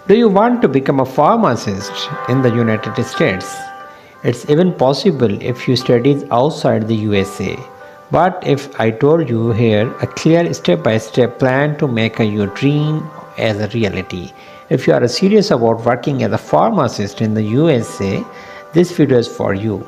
Do you want to become a pharmacist in the United States? It's even possible if you study outside the USA. But if I told you here a clear step-by-step plan to make your dream as a reality, if you are serious about working as a pharmacist in the USA, this video is for you.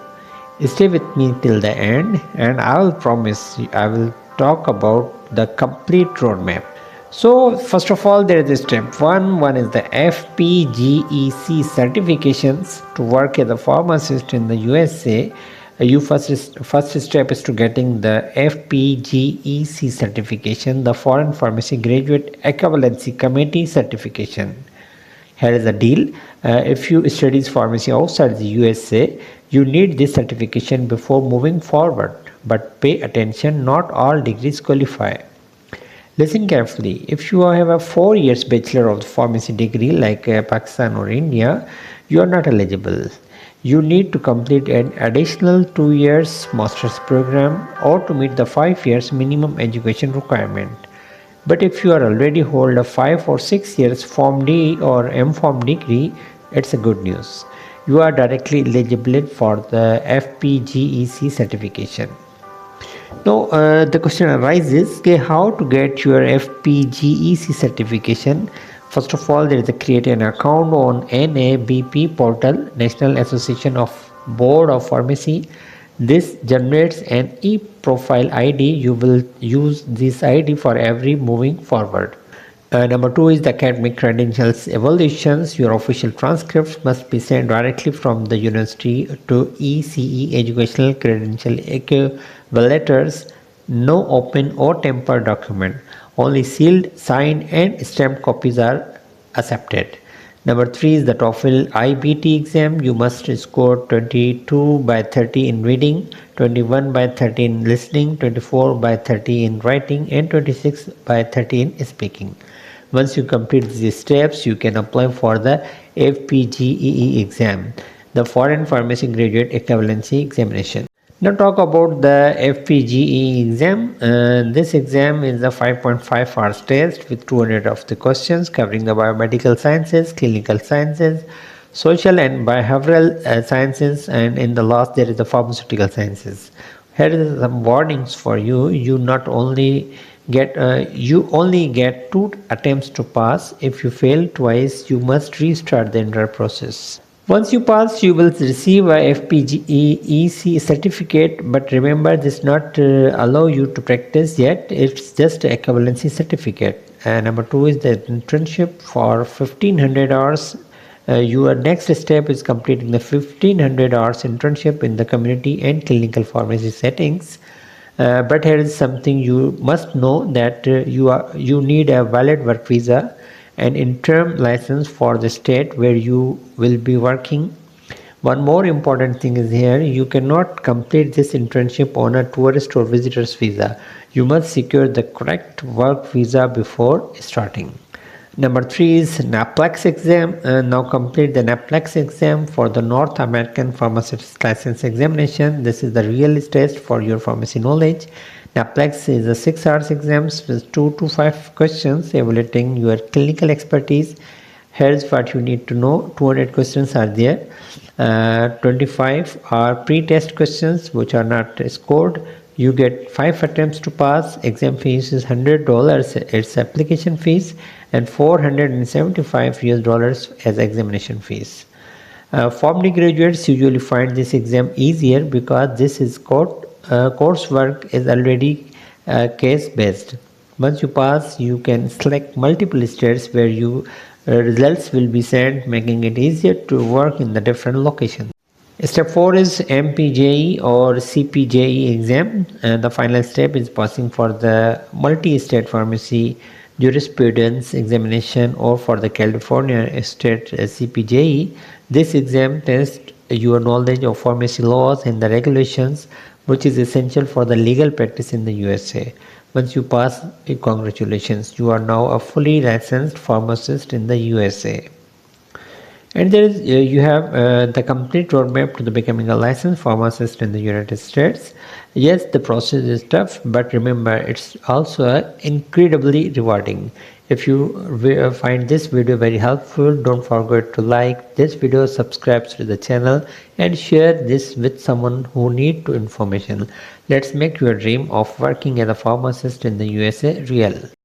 Stay with me till the end and I will promise you I will talk about the complete roadmap. So first of all, there is step one is the FPGEC certifications to work as a pharmacist in the USA. You first step is to getting the FPGEC certification, the Foreign Pharmacy Graduate Equivalency Committee certification. Here is the deal. If you study pharmacy outside the USA, you need this certification before moving forward. But pay attention, not all degrees qualify. Listen carefully. If you have a 4 years Bachelor of Pharmacy degree like Pakistan or India, you are not eligible. You need to complete an additional 2 years master's program or to meet the 5 years minimum education requirement. But if you are already hold a 5 or 6 years PharmD or MPharm degree, it's a good news. You are directly eligible for the FPGEC certification. Now the question arises, okay, how to get your FPGEC certification. First of all, there is a create an account on NABP portal, National Association of Board of Pharmacy. This generates an e-profile ID. You will use this ID for every moving forward. Number two is the academic credentials evaluations. Your official transcripts must be sent directly from the university to ECE Educational Credential Equivalators. No open or tempered document. Only sealed, signed and stamped copies are accepted. Number three is the TOEFL IBT exam. You must score 22 by 30 in reading, 21 by 30 in listening, 24 by 30 in writing and 26 by 30 in speaking. Once you complete these steps, you can apply for the FPGEE exam, the Foreign Pharmacy Graduate Equivalency Examination. Now talk about the FPGEE exam. This exam is a 5.5 hours test with 200 of the questions covering the biomedical sciences, clinical sciences, social and behavioral sciences, and in the last there is the pharmaceutical sciences. Here is some warnings for you. You only get 2 attempts to pass. If you fail twice, you must restart the entire process. Once you pass, you will receive a FPGEC certificate, but remember this not allow you to practice yet. It's just an equivalency certificate. Number two is the internship for 1500 hours. Your next step is completing the 1500 hours internship in the community and clinical pharmacy settings. But here is something you must know, that you need a valid work visa and interim license for the state where you will be working. One more important thing is here, you cannot complete this internship on a tourist or visitor's visa. You must secure the correct work visa before starting. Number three is NAPLEX exam. Now complete the NAPLEX exam for the North American Pharmacist License Examination. This is the real test for your pharmacy knowledge. NAPLEX is a 6 hours exams with 2 to 5 questions evaluating your clinical expertise. Here's what you need to know. 200 questions are there. 25 are pre-test questions which are not scored. You get 5 attempts to pass. Exam fees is $100. It's application fees, and $475 as examination fees. PharmD graduates usually find this exam easier because this is coursework is already case based. Once you pass, you can select multiple states where your results will be sent, making it easier to work in the different locations. Step 4 is MPGEE or CPGEE exam, and the final step is passing for the multi-state pharmacy jurisprudence examination or for the California state CPGEE. This exam tests your knowledge of pharmacy laws and the regulations, which is essential for the legal practice in the USA. Once you pass, congratulations, you are now a fully licensed pharmacist in the USA. And there is you have the complete roadmap to the becoming a licensed pharmacist in the United States. Yes, the process is tough, but remember, it's also incredibly rewarding. If you find this video very helpful, don't forget to like this video, subscribe to the channel and share this with someone who need to information. Let's make your dream of working as a pharmacist in the USA real.